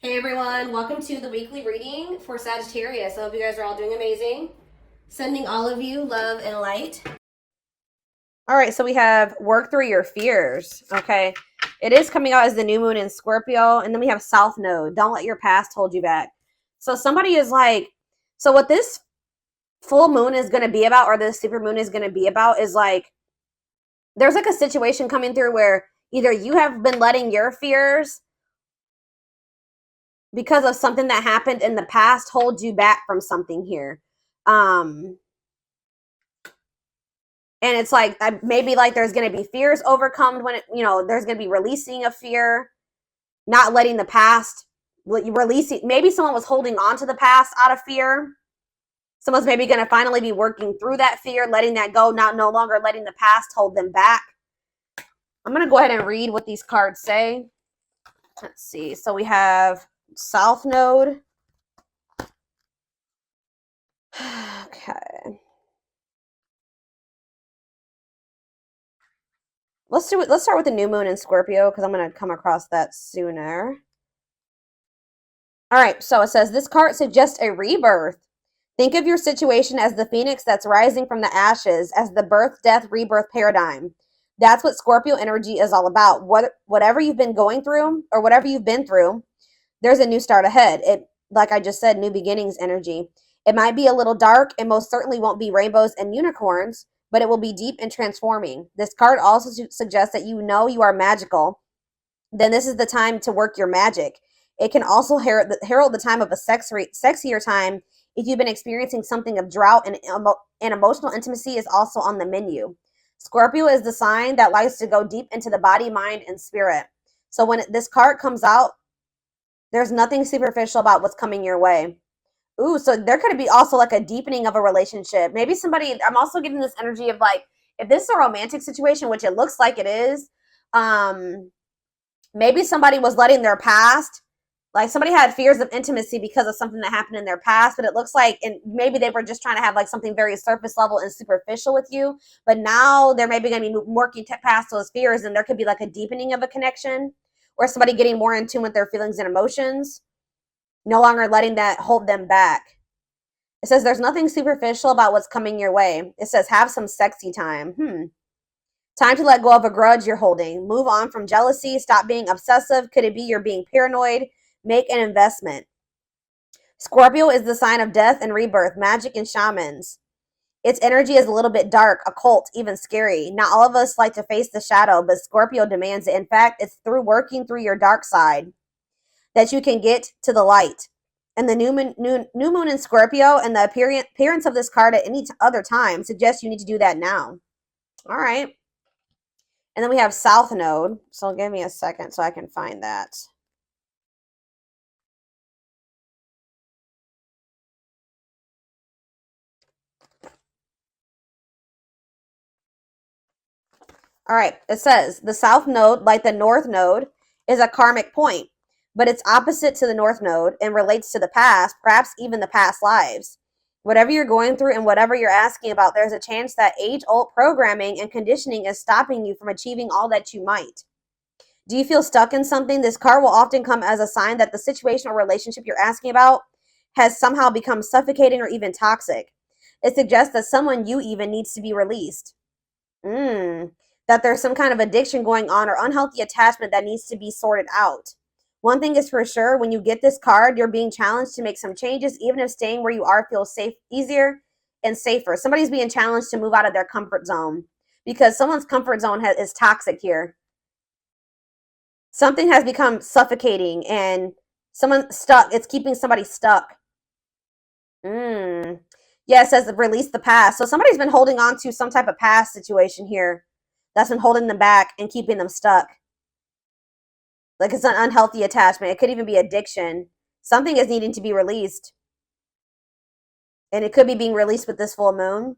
Hey everyone, welcome to the weekly reading for Sagittarius. I hope you guys are all doing amazing. Sending all of you love and light. All right, so we have work through your fears. Okay, it is coming out as the new moon in Scorpio, and then we have South Node. Don't let your past hold you back. So somebody is like, so what this full moon is going to be about, or this super moon is going to be about, is like there's like a situation coming through where either you have been letting your fears because of something that happened in the past hold you back from something here. And it's like maybe like there's going to be fears overcome when there's going to be releasing of fear, not letting the past releasing. Maybe someone was holding on to the past out of fear. Someone's maybe going to finally be working through that fear, letting that go, not no longer letting the past hold them back. I'm going to go ahead and read what these cards say. Let's see. So we have South Node. Okay. Let's start with the new moon in Scorpio because I'm going to come across that sooner. All right, so it says this card suggests a rebirth. Think of your situation as the phoenix that's rising from the ashes, as the birth, death, rebirth paradigm. That's what Scorpio energy is all about. Whatever you've been going through or whatever you've been through, there's a new start ahead. It, like I just said, new beginnings energy. It might be a little dark and most certainly won't be rainbows and unicorns, but it will be deep and transforming. This card also suggests that you know you are magical. Then this is the time to work your magic. It can also herald the time of a sexier time if you've been experiencing something of drought, and emotional intimacy is also on the menu. Scorpio is the sign that likes to go deep into the body, mind, and spirit. So when this card comes out, there's nothing superficial about what's coming your way. Ooh, so there could be also like a deepening of a relationship. Maybe somebody, I'm also getting this energy of like, if this is a romantic situation, which it looks like it is, maybe somebody was letting their past, like somebody had fears of intimacy because of something that happened in their past, but it looks like, and maybe they were just trying to have like something very surface level and superficial with you, but now they're maybe going to be working past those fears, and there could be like a deepening of a connection or somebody getting more in tune with their feelings and emotions, no longer letting that hold them back. It says there's nothing superficial about what's coming your way. It says have some sexy time. Time to let go of a grudge you're holding. Move on from jealousy. Stop being obsessive. Could it be you're being paranoid? Make an investment. Scorpio is the sign of death and rebirth, magic and shamans. Its energy is a little bit dark, occult, even scary. Not all of us like to face the shadow, but Scorpio demands it. In fact, it's through working through your dark side that you can get to the light. And the new moon in Scorpio and the appearance of this card at any other time suggests you need to do that now. All right. And then we have South Node. So give me a second so I can find that. All right. It says the South Node, like the North Node, is a karmic point, but it's opposite to the North Node and relates to the past, perhaps even the past lives. Whatever you're going through and whatever you're asking about, there's a chance that age-old programming and conditioning is stopping you from achieving all that you might. Do you feel stuck in something? This card will often come as a sign that the situation or relationship you're asking about has somehow become suffocating or even toxic. It suggests that someone you even needs to be released. That there's some kind of addiction going on or unhealthy attachment that needs to be sorted out. One thing is for sure, when you get this card, you're being challenged to make some changes, even if staying where you are feels safe, easier and safer. Somebody's being challenged to move out of their comfort zone because someone's comfort zone is toxic here. Something has become suffocating and someone stuck. It's keeping somebody stuck. Yeah, it says release the past. So somebody's been holding on to some type of past situation here that's been holding them back and keeping them stuck. Like it's an unhealthy attachment. It could even be addiction. Something is needing to be released. And it could be being released with this full moon.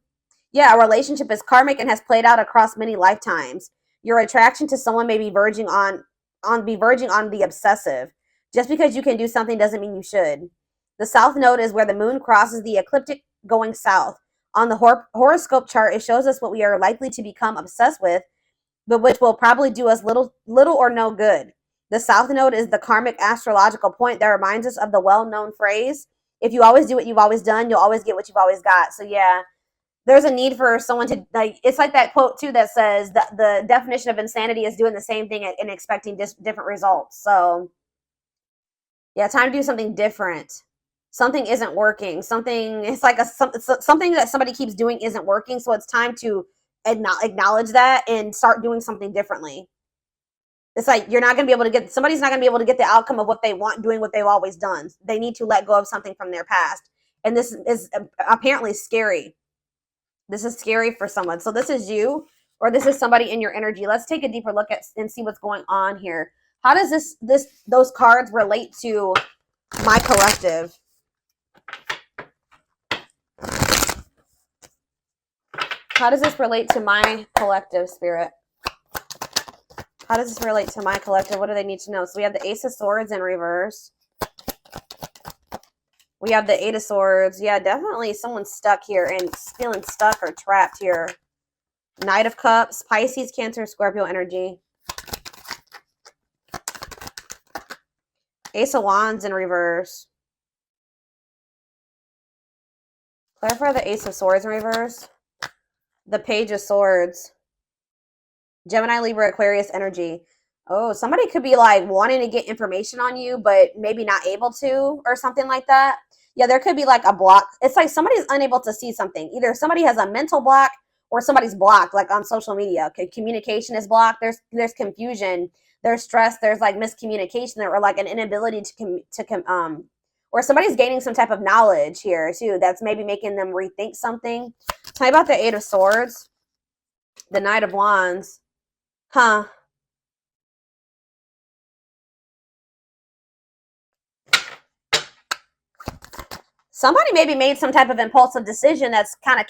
Yeah, a relationship is karmic and has played out across many lifetimes. Your attraction to someone may be verging on the obsessive. Just because you can do something doesn't mean you should. The South Node is where the moon crosses the ecliptic going south. On the horoscope chart, it shows us what we are likely to become obsessed with, but which will probably do us little or no good. The South Node is the karmic astrological point that reminds us of the well-known phrase, if you always do what you've always done, you'll always get what you've always got. So yeah, there's a need for someone to, like, it's like that quote too that says that the definition of insanity is doing the same thing and expecting different results. So yeah, time to do something different. Something isn't working. Something, it's like something that somebody keeps doing isn't working. So it's time to acknowledge that and start doing something differently. It's like you're not going to be able to get, somebody's not going to be able to get the outcome of what they want doing what they've always done. They need to let go of something from their past. And this is apparently scary. This is scary for someone. So this is you, or this is somebody in your energy. Let's take a deeper look at and see what's going on here. How does those cards relate to my collective? How does this relate to my collective, Spirit? How does this relate to my collective? What do they need to know? So we have the Ace of Swords in reverse. We have the Eight of Swords. Yeah, definitely someone's stuck here and feeling stuck or trapped here. Knight of Cups, Pisces, Cancer, Scorpio energy. Ace of Wands in reverse. Clarify the Ace of Swords in reverse. The Page of Swords. Gemini, Libra, Aquarius energy. Oh, somebody could be like wanting to get information on you, but maybe not able to, or something like that. Yeah, there could be like a block. It's like somebody's unable to see something. Either somebody has a mental block or somebody's blocked, like on social media. Okay, communication is blocked. There's confusion. There's stress. There's like miscommunication or like an inability or somebody's gaining some type of knowledge here too. That's maybe making them rethink something. Tell me about the Eight of Swords, the Knight of Wands. Huh. Somebody maybe made some type of impulsive decision that's kind of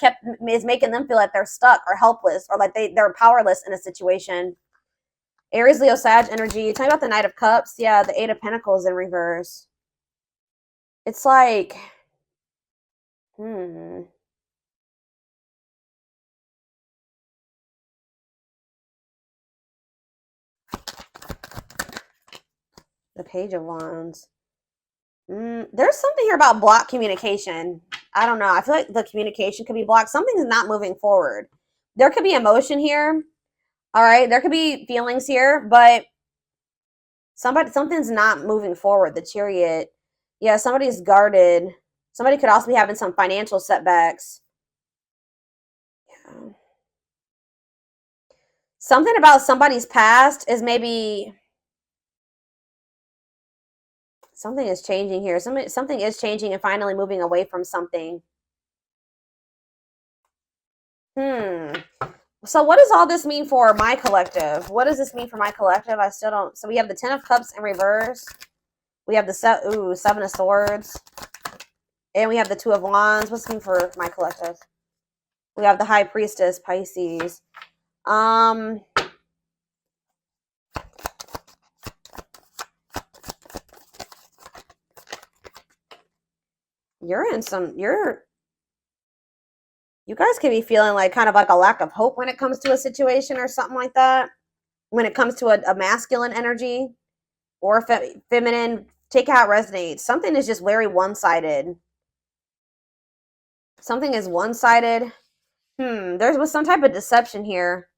is making them feel like they're stuck or helpless or like they're powerless in a situation. Aries, Leo, Sag energy. Tell me about the Knight of Cups. Yeah, the Eight of Pentacles in reverse. It's like, The Page of Wands. There's something here about blocked communication. I don't know. I feel like the communication could be blocked. Something's not moving forward. There could be emotion here. All right. There could be feelings here, but something's not moving forward. The Chariot. Yeah, somebody's guarded. Somebody could also be having some financial setbacks. Yeah. Something about somebody's past is maybe something is changing here. Something is changing and finally moving away from something. So what does all this mean for my collective? What does this mean for my collective? I still don't. So we have the Ten of Cups in reverse. We have the Seven of Swords. And we have the Two of Wands. What's the mean for my collective? We have the High Priestess, Pisces. You guys could be feeling like kind of like a lack of hope when it comes to a situation or something like that. When it comes to a masculine energy or feminine, take out resonates. Something is just very one-sided. Something is one-sided. There was some type of deception here.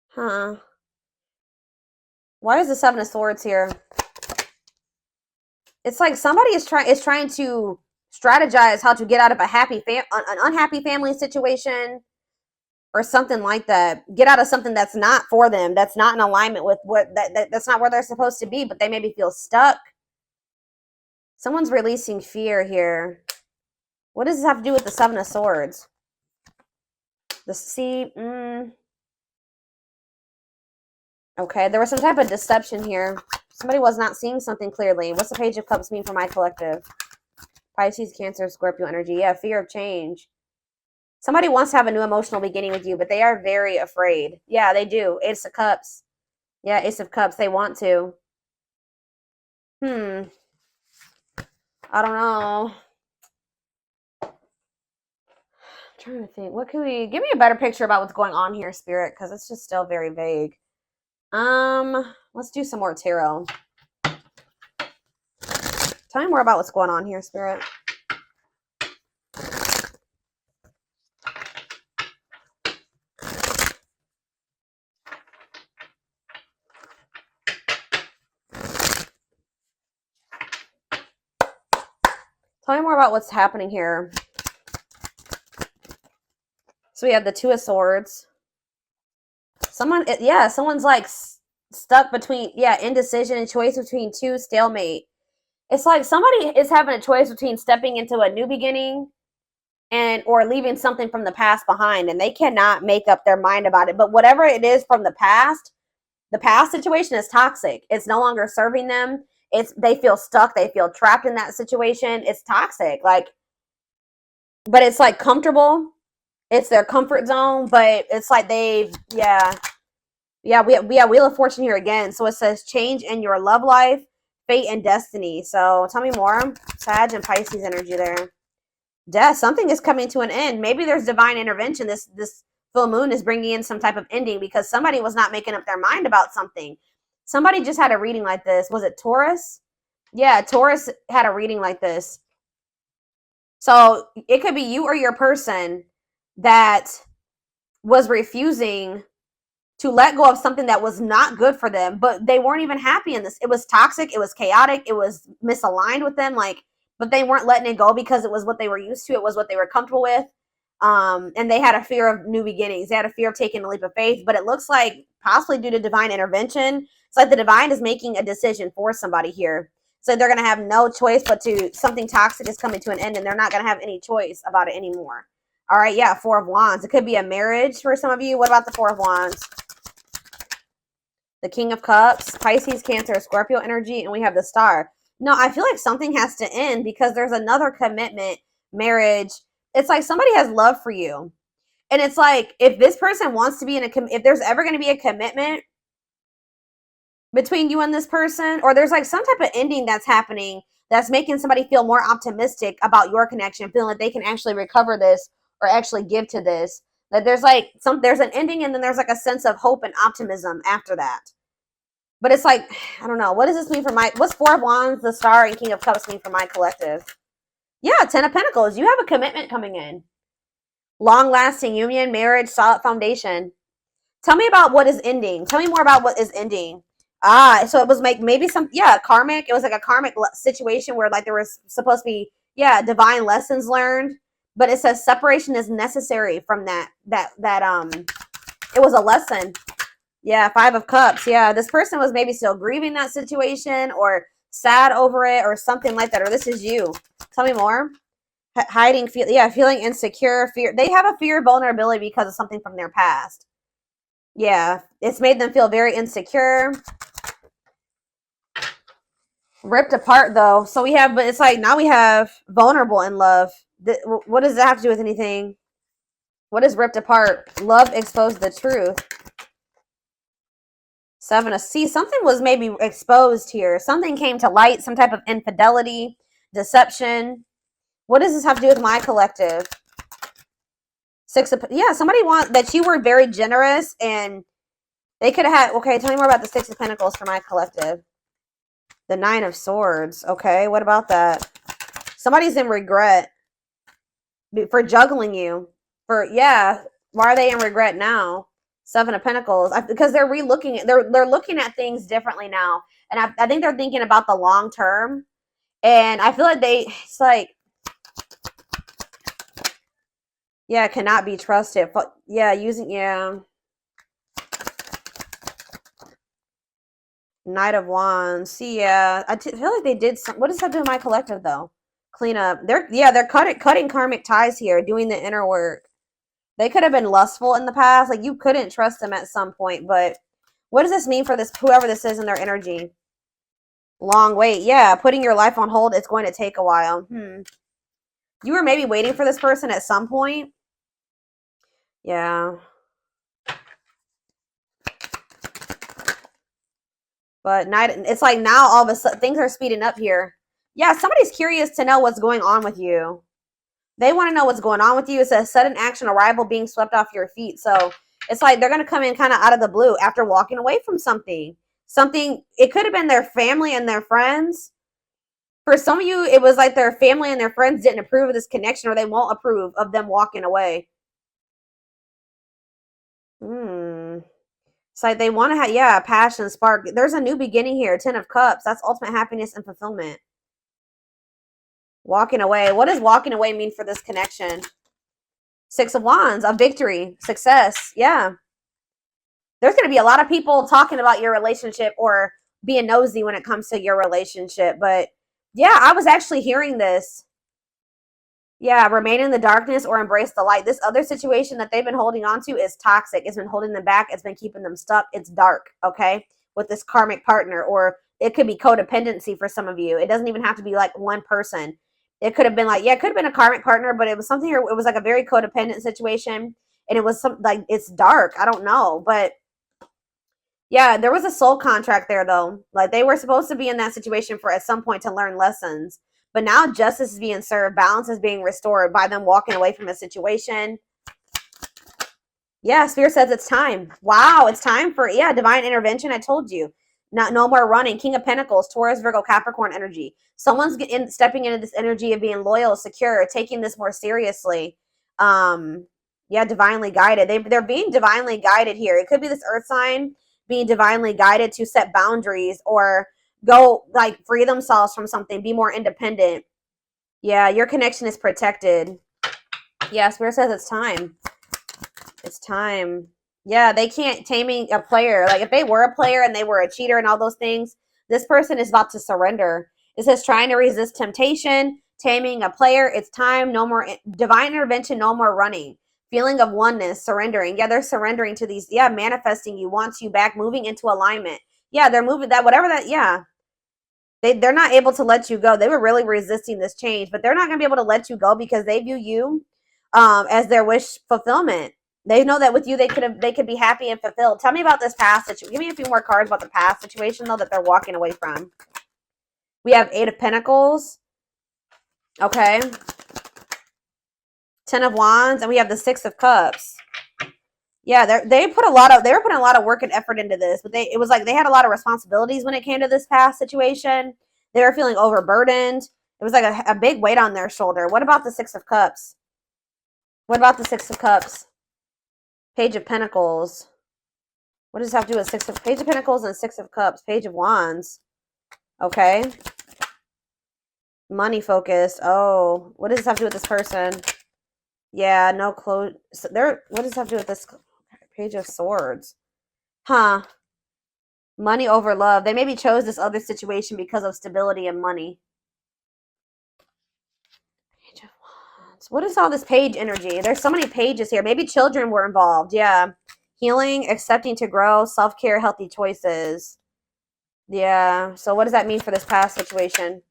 Huh. Why is the Seven of Swords here? It's like somebody is trying to strategize how to get out of an unhappy family situation or something like that. Get out of something that's not for them. That's not in alignment with that's not where they're supposed to be, but they maybe feel stuck. Someone's releasing fear here. What does this have to do with the Seven of Swords? Okay, there was some type of deception here. Somebody was not seeing something clearly. What's the Page of Cups mean for my collective? Pisces, Cancer, Scorpio energy. Yeah, fear of change. Somebody wants to have a new emotional beginning with you, but they are very afraid. Yeah, they do. Ace of Cups. Yeah, Ace of Cups. They want to. I don't know. I'm trying to think. What can we give me a better picture about what's going on here, Spirit? Because it's just still very vague. Let's do some more tarot. Tell me more about what's going on here, Spirit. Tell me more about what's happening here. So we have the Two of Swords. Someone's like stuck between, indecision and choice between two, stalemate. It's like somebody is having a choice between stepping into a new beginning or leaving something from the past behind, and they cannot make up their mind about it. But whatever it is from the past situation is toxic. It's no longer serving them. They feel stuck. They feel trapped in that situation. It's toxic. Like, but it's like comfortable. It's their comfort zone, but it's like we have Wheel of Fortune here again. So it says change in your love life, fate, and destiny. So tell me more. Sag and Pisces energy there. Death. Something is coming to an end. Maybe there's divine intervention. This full moon is bringing in some type of ending because somebody was not making up their mind about something. Somebody just had a reading like this. Was it Taurus? Yeah, Taurus had a reading like this. So it could be you or your person that was refusing to let go of something that was not good for them, but they weren't even happy in this. It was toxic. It was chaotic. It was misaligned with them. But they weren't letting it go because it was what they were used to. It was what they were comfortable with. And they had a fear of new beginnings. They had a fear of taking a leap of faith, but it looks like possibly due to divine intervention. It's like the divine is making a decision for somebody here. So they're going to have no choice but something toxic is coming to an end, and they're not going to have any choice about it anymore. All right, yeah, Four of Wands. It could be a marriage for some of you. What about the Four of Wands? The King of Cups, Pisces, Cancer, Scorpio energy, and we have the Star. No, I feel like something has to end because there's another commitment, marriage. It's like somebody has love for you. And it's like if this person wants to be if there's ever going to be a commitment between you and this person, or there's like some type of ending that's happening that's making somebody feel more optimistic about your connection, feeling like they can actually recover this or actually give to this. That there's an ending, and then there's like a sense of hope and optimism after that. But it's like, I don't know. What does this mean for what's Four of Wands, the Star, and King of Cups mean for my collective? Yeah, Ten of Pentacles. You have a commitment coming in. Long-lasting union, marriage, solid foundation. Tell me about what is ending. Tell me more about what is ending. So it was maybe karmic. It was like a karmic situation where like there was supposed to be, divine lessons learned. But it says separation is necessary from that it was a lesson. Yeah, Five of Cups. Yeah, this person was maybe still grieving that situation or sad over it or something like that. Or this is you. Tell me more. Hiding, feeling insecure, fear. They have a fear of vulnerability because of something from their past. Yeah, it's made them feel very insecure. Ripped apart, though. So but it's like now we have vulnerable in love. What does that have to do with anything? What is ripped apart? Love exposed the truth. Seven of Cups. Something was maybe exposed here. Something came to light. Some type of infidelity, deception. What does this have to do with my collective? Somebody that you were very generous and they could have had. Okay, tell me more about the Six of Pentacles for my collective. The Nine of Swords. Okay, what about that? Somebody's in regret for juggling you. Why are they in regret now? Seven of Pentacles, because they're they're looking at things differently now, and I think they're thinking about the long term, and I feel like it's like, cannot be trusted. Knight of Wands. I feel like they did some. What does that do with my collective though? Clean up. They're cutting karmic ties here, doing the inner work. They could have been lustful in the past. Like you couldn't trust them at some point. But what does this mean for whoever this is in their energy? Long wait. Yeah, putting your life on hold. It's going to take a while. You were maybe waiting for this person at some point. Yeah. But it's like now all of a sudden things are speeding up here. Yeah, somebody's curious to know what's going on with you. They want to know what's going on with you. It says sudden action, arrival, being swept off your feet. So it's like they're going to come in kind of out of the blue after walking away from something. Something, it could have been their family and their friends. For some of you, it was like their family and their friends didn't approve of this connection, or they won't approve of them walking away. It's like they want to have, yeah, passion, spark. There's a new beginning here. 10 of Cups. That's ultimate happiness and fulfillment. Walking away. What does walking away mean for this connection? 6 of Wands, a victory, success. Yeah. There's going to be a lot of people talking about your relationship or being nosy when it comes to your relationship. But yeah, I was actually hearing this. Yeah, remain in the darkness or embrace the light. This other situation that they've been holding on to is toxic. It's been holding them back. It's been keeping them stuck. It's dark, okay, with this karmic partner. Or it could be codependency for some of you. It doesn't even have to be like one person. It could have been like, yeah, it could have been a karmic partner, but it was something here. It was like a very codependent situation. And it was some like, it's dark. I don't know. But yeah, there was a soul contract there though. Like they were supposed to be in that situation for at some point to learn lessons. But now justice is being served. Balance is being restored by them walking away from a situation. Yeah, Spirit says it's time. Wow, it's time for, yeah, divine intervention. I told you. No more running. King of Pentacles, Taurus, Virgo, Capricorn energy. Someone's stepping into this energy of being loyal, secure, taking this more seriously. Yeah, divinely guided. They're being divinely guided here. It could be this earth sign being divinely guided to set boundaries or go like free themselves from something, be more independent. Yeah, your connection is protected. Yeah, Spirit says it's time. It's time. Yeah, they can't taming a player. Like if they were a player and they were a cheater and all those things, this person is about to surrender. It says trying to resist temptation, taming a player. It's time. No more divine intervention. No more running. Feeling of oneness, surrendering. Yeah, they're surrendering to these. Yeah, manifesting you, wants you back, moving into alignment. Yeah, they're moving that, whatever that, yeah. They're not able to let you go. They were really resisting this change, but they're not going to be able to let you go because they view you as their wish fulfillment. They know that with you, they could be happy and fulfilled. Tell me about this past situation. Give me a few more cards about the past situation, though, that they're walking away from. We have 8 of Pentacles. Okay. 10 of Wands, and we have the 6 of Cups. Yeah, they were putting a lot of work and effort into this, but it was like they had a lot of responsibilities when it came to this past situation. They were feeling overburdened. It was like a big weight on their shoulder. What about the 6 of Cups? What about the 6 of Cups? Page of Pentacles. What does this have to do with Page of Pentacles and 6 of Cups? Page of Wands. Okay. Money focused. Oh, what does this have to do with this person? Yeah, no clothes. So what does this have to do with this? Page of Swords. Huh. Money over love. They maybe chose this other situation because of stability and money. Page of Wands. What is all this page energy? There's so many pages here. Maybe children were involved. Yeah. Healing, accepting to grow, self-care, healthy choices. Yeah. So what does that mean for this past situation?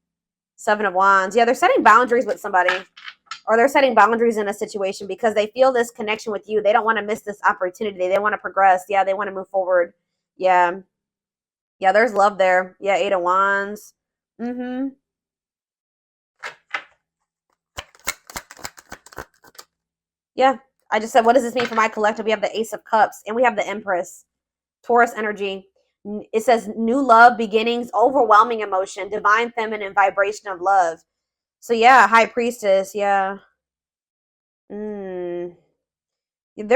7 of Wands. Yeah, they're setting boundaries with somebody. Or they're setting boundaries in a situation because they feel this connection with you. They don't want to miss this opportunity. They want to progress. Yeah, they want to move forward. Yeah. Yeah, there's love there. Yeah, 8 of Wands. Mm-hmm. Yeah, I just said, what does this mean for my collective? We have the Ace of Cups and we have the Empress. Taurus energy. It says new love, beginnings, overwhelming emotion, divine feminine vibration of love. So yeah, High Priestess, yeah. They're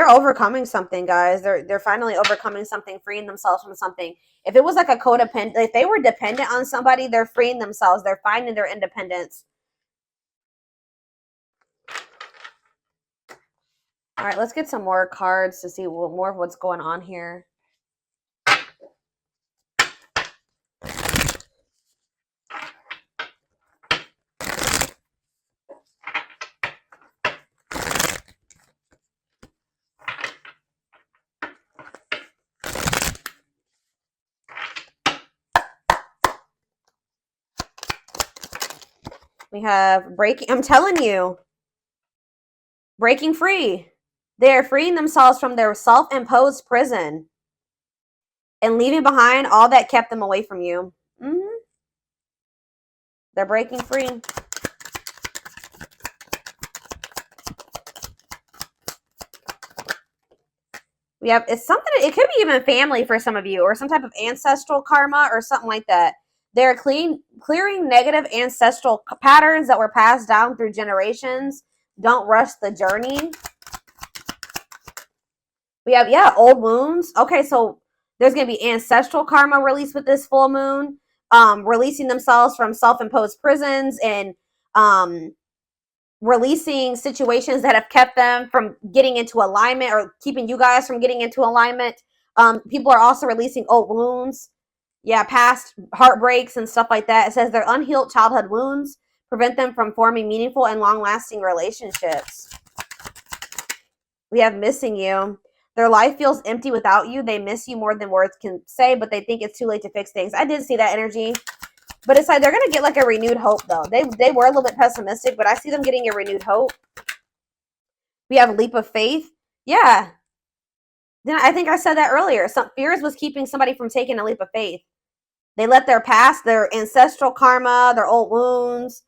overcoming something, guys. They're finally overcoming something, freeing themselves from something. If it was like a codependent, if they were dependent on somebody, they're freeing themselves. They're finding their independence. All right, let's get some more cards to see more of what's going on here. We have breaking. I'm telling you, breaking free. They are freeing themselves from their self-imposed prison and leaving behind all that kept them away from you. They're breaking free. We have, it's something, it could be even family for some of you, or some type of ancestral karma or something like that. They're clearing negative ancestral patterns that were passed down through generations. Don't rush the journey. We have, yeah, old wounds. Okay, so there's going to be ancestral karma released with this full moon, releasing themselves from self-imposed prisons, and releasing situations that have kept them from getting into alignment, or keeping you guys from getting into alignment. People are also releasing old wounds. Yeah, past heartbreaks and stuff like that. It says their unhealed childhood wounds prevent them from forming meaningful and long-lasting relationships. We have missing you. Their life feels empty without you. They miss you more than words can say, but they think it's too late to fix things. I did see that energy. But it's like they're going to get like a renewed hope, though. They were a little bit pessimistic, but I see them getting a renewed hope. We have a leap of faith. Yeah. Then I think I said that earlier. Some fears was keeping somebody from taking a leap of faith. They let their past, their ancestral karma, their old wounds,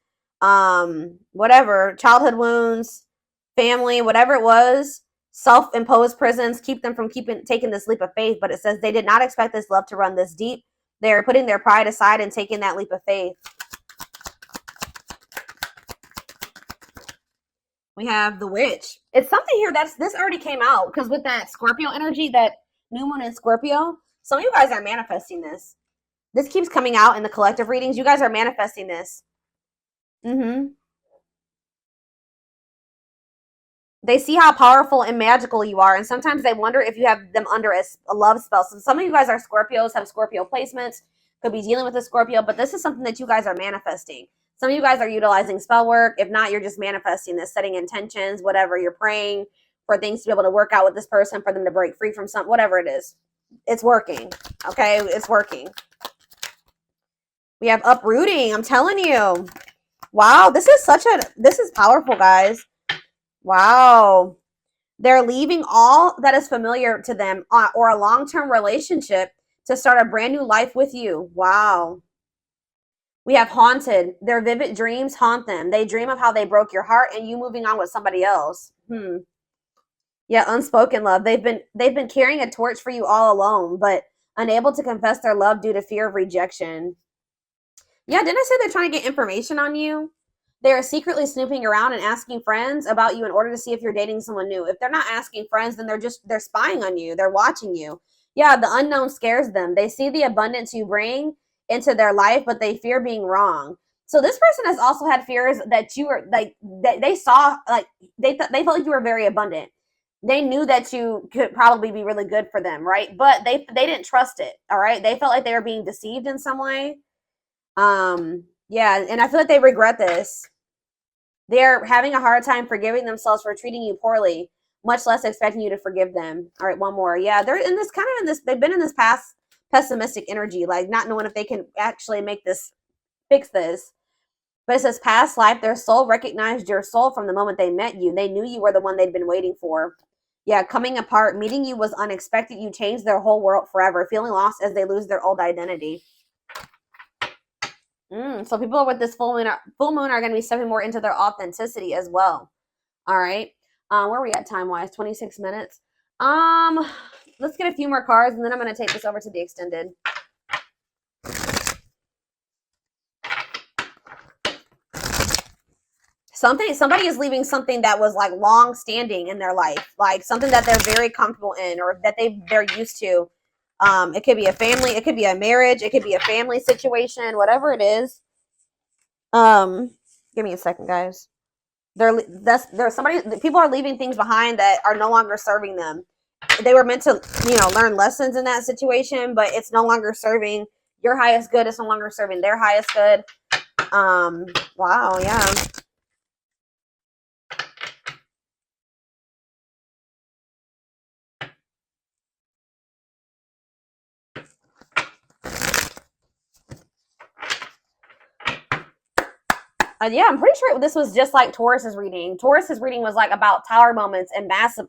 whatever, childhood wounds, family, whatever it was, self-imposed prisons, keep them from taking this leap of faith. But it says they did not expect this love to run this deep. They're putting their pride aside and taking that leap of faith. We have the witch. It's something here this already came out, because with that Scorpio energy, that new moon in Scorpio, some of you guys are manifesting this. This keeps coming out in the collective readings. You guys are manifesting this. They see how powerful and magical you are, and sometimes they wonder if you have them under a love spell. So some of you guys are Scorpios, have Scorpio placements, could be dealing with a Scorpio, but this is something that you guys are manifesting. Some of you guys are utilizing spell work. If not, you're just manifesting this, setting intentions, whatever. You're praying for things to be able to work out with this person, for them to break free from something, whatever it is. It's working, okay? It's working. We have uprooting. I'm telling you. Wow, this is powerful, guys. Wow. They're leaving all that is familiar to them, or a long-term relationship, to start a brand new life with you. Wow. We have haunted. Their vivid dreams haunt them. They dream of how they broke your heart and you moving on with somebody else. Yeah, unspoken love. They've been carrying a torch for you all alone, but unable to confess their love due to fear of rejection. Yeah, didn't I say they're trying to get information on you? They are secretly snooping around and asking friends about you in order to see if you're dating someone new. If they're not asking friends, then they're spying on you. They're watching you. Yeah, the unknown scares them. They see the abundance you bring into their life, but they fear being wrong. So this person has also had fears that you were like, they saw, like they felt like you were very abundant. They knew that you could probably be really good for them, right? But they didn't trust it. All right, they felt like they were being deceived in some way. Yeah, and I feel like they regret this. They're having a hard time forgiving themselves for treating you poorly, much less expecting you to forgive them. All right, one more. Yeah, they're in this kind of in this, they've been in this past pessimistic energy, like not knowing if they can actually fix this. But it says past life, their soul recognized your soul from the moment they met you. They knew you were the one they'd been waiting for. Yeah, coming apart, meeting you was unexpected. You changed their whole world forever, feeling lost as they lose their old identity. So people with this full moon are going to be stepping more into their authenticity as well. All right. Where are we at time-wise? 26 minutes. Let's get a few more cards, and then I'm going to take this over to the extended. Somebody is leaving something that was like long-standing in their life, like something that they're very comfortable in, or that they're used to. It could be a family, it could be a marriage, it could be a family situation, whatever it is. Give me a second, guys. People are leaving things behind that are no longer serving them. They were meant to, learn lessons in that situation, but it's no longer serving your highest good. It's no longer serving their highest good. Wow, yeah. Yeah, I'm pretty sure this was just like Taurus's reading. Taurus's reading was like about tower moments and massive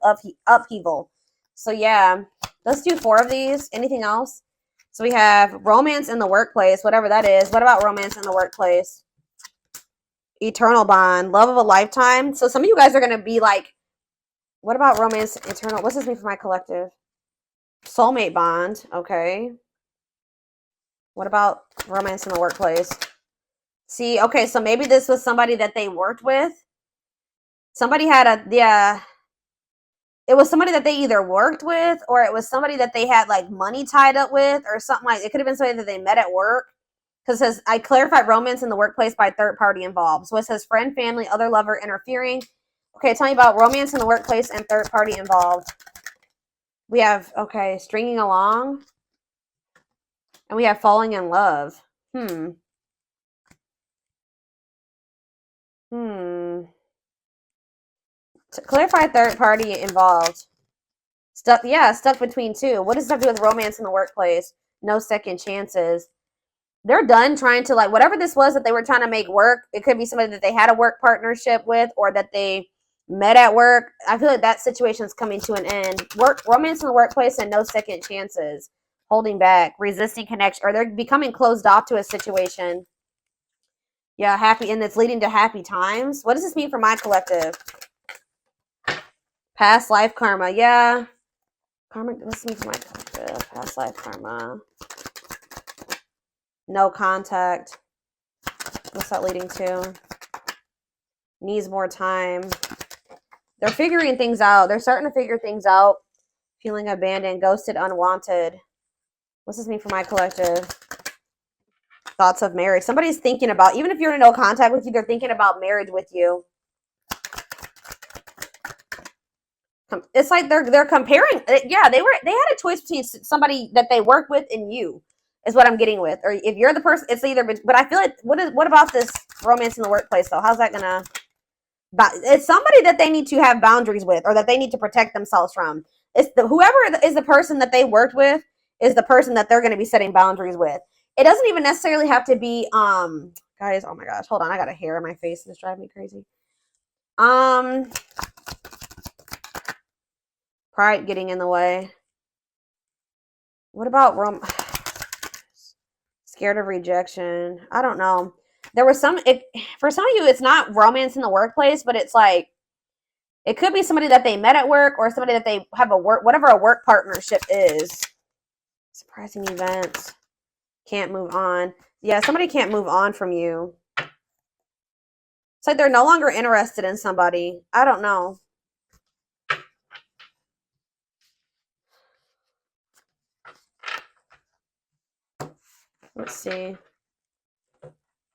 upheaval. So yeah, let's do 4 of these. Anything else? So we have romance in the workplace, whatever that is. What about romance in the workplace? Eternal bond, love of a lifetime. So some of you guys are going to be like, what about romance eternal? What's this mean for my collective? Soulmate bond. Okay. What about romance in the workplace? See, okay, so maybe this was somebody that they worked with. Somebody had a, yeah, it was somebody that they either worked with or it was somebody that they had like money tied up with or something like, it could have been somebody that they met at work. Because it says, I clarified romance in the workplace by third party involved. So it says friend, family, other lover interfering. Okay, tell me about romance in the workplace and third party involved. We have, okay, stringing along. And we have falling in love. To clarify third party involved. Stuck, yeah, stuck between two. What does that have to do with romance in the workplace? No second chances. They're done trying to, like, whatever this was that they were trying to make work. It could be somebody that they had a work partnership with or that they met at work. I feel like that situation is coming to an end. Romance in the workplace and no second chances. Holding back, resisting connection, or they're becoming closed off to a situation. Yeah, happy, and it's leading to happy times. What does this mean for my collective? Past life karma. Yeah. Karma, what's this mean for my collective? Past life karma. No contact. What's that leading to? Needs more time. They're figuring things out. They're starting to figure things out. Feeling abandoned, ghosted, unwanted. What's this mean for my collective? Thoughts of marriage. Somebody's thinking about, even if you're in no contact with you, they're thinking about marriage with you. It's like they're comparing. Yeah, they had a choice between somebody that they work with and you, is what I'm getting with. Or if you're the person, it's either. But I feel like what about this romance in the workplace though? How's that gonna? It's somebody that they need to have boundaries with, or that they need to protect themselves from. It's whoever is the person that they worked with is the person that they're going to be setting boundaries with. It doesn't even necessarily have to be guys. Oh my gosh, hold on, I got a hair in my face. It's driving me crazy. Pride getting in the way. What about scared of rejection? I don't know. There was for some of you, it's not romance in the workplace, but it's like it could be somebody that they met at work or somebody that they have whatever a work partnership is. Surprising events. Can't move on. Yeah, somebody can't move on from you. It's like they're no longer interested in somebody. I don't know. Let's see.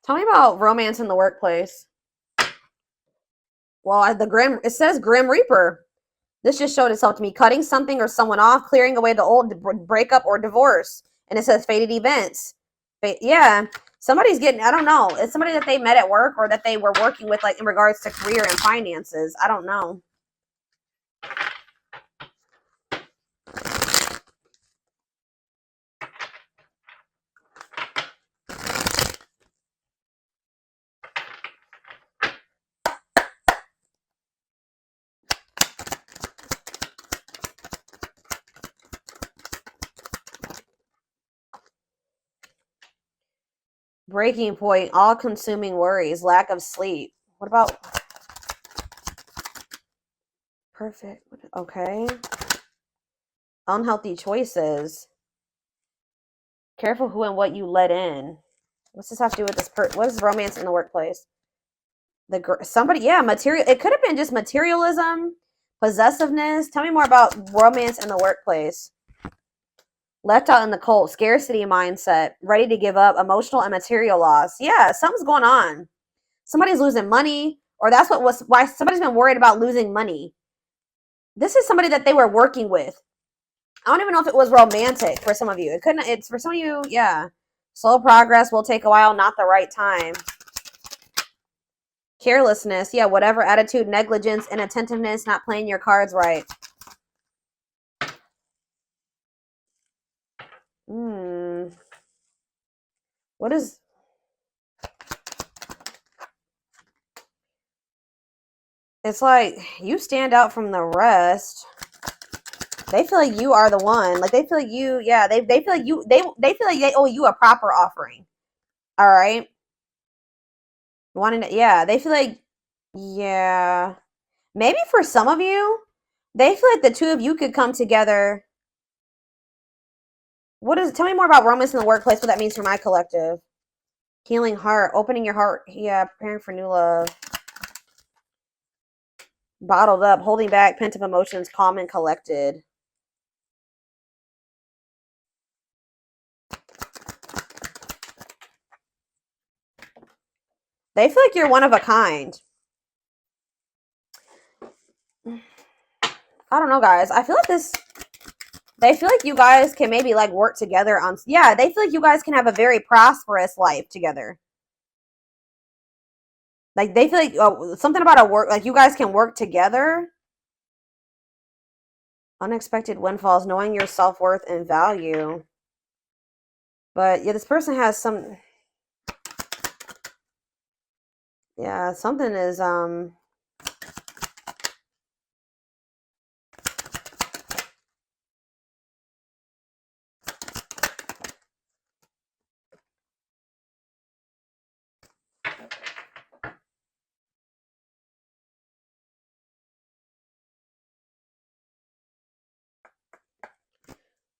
Tell me about romance in the workplace. Well, it says Grim Reaper. This just showed itself to me. Cutting something or someone off, clearing away the old, breakup or divorce. And it says fated events. Yeah, somebody's getting, I don't know. It's somebody that they met at work or that they were working with, like in regards to career and finances. I don't know. Breaking point, all-consuming worries, lack of sleep. What about perfect? Okay. Unhealthy choices. Careful who and what you let in. What's this have to do with this? What is romance in the workplace? Somebody, yeah, material. It could have been just materialism, possessiveness. Tell me more about romance in the workplace. Left out in the cold, scarcity mindset, ready to give up, emotional and material loss. Yeah, something's going on. Somebody's losing money, or that's why somebody's been worried about losing money. This is somebody that they were working with. I don't even know if it was romantic for some of you. It's for some of you, yeah. Slow progress will take a while, not the right time. Carelessness, yeah, whatever attitude, negligence, inattentiveness, not playing your cards right. What is... It's like you stand out from the rest. They feel like you are the one. Like they feel like you, yeah, they feel like you, they feel like they owe you a proper offering. All right. Wanting to, yeah, they feel like, yeah. Maybe for some of you, they feel like the two of you could come together. Tell me more about romance in the workplace, what that means for my collective. Healing heart, opening your heart. Yeah, preparing for new love. Bottled up, holding back, pent up emotions, calm and collected. They feel like you're one of a kind. I don't know, guys. I feel like they feel like you guys can maybe like work together on, yeah, they feel like you guys can have a very prosperous life together. Like they feel like something about a work, like you guys can work together. Unexpected windfalls, knowing your self-worth and value. But yeah, this person has some, yeah, something is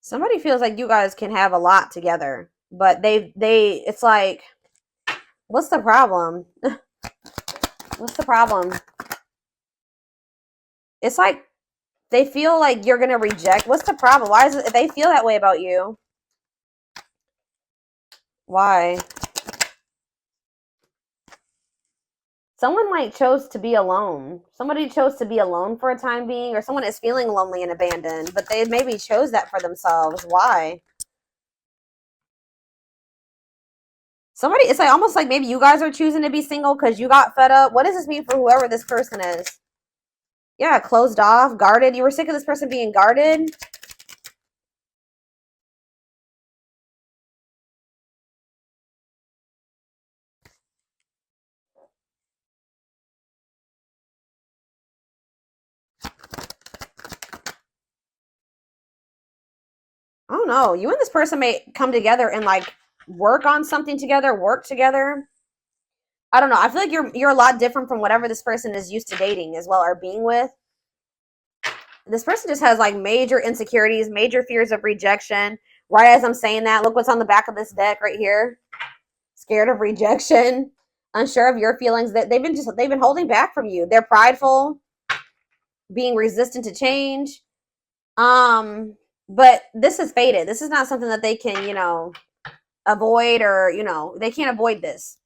somebody feels like you guys can have a lot together, but it's like, what's the problem? What's the problem? It's like they feel like you're gonna reject. What's the problem? Why is it they feel that way about you? Why? Someone like chose to be alone. Somebody chose to be alone for a time being, or someone is feeling lonely and abandoned, but they maybe chose that for themselves. Why? Somebody, it's like almost like maybe you guys are choosing to be single because you got fed up. What does this mean for whoever this person is? Yeah, closed off, guarded. You were sick of this person being guarded. I don't know. You and this person may come together and like work on something together, work together. I don't know. I feel like you're a lot different from whatever this person is used to dating as well or being with. This person just has like major insecurities, major fears of rejection. Right as I'm saying that, look what's on the back of this deck right here. Scared of rejection, unsure of your feelings, that they've been holding back from you. They're prideful, being resistant to change. But this is fated. This is not something that they can, avoid, or, they can't avoid this.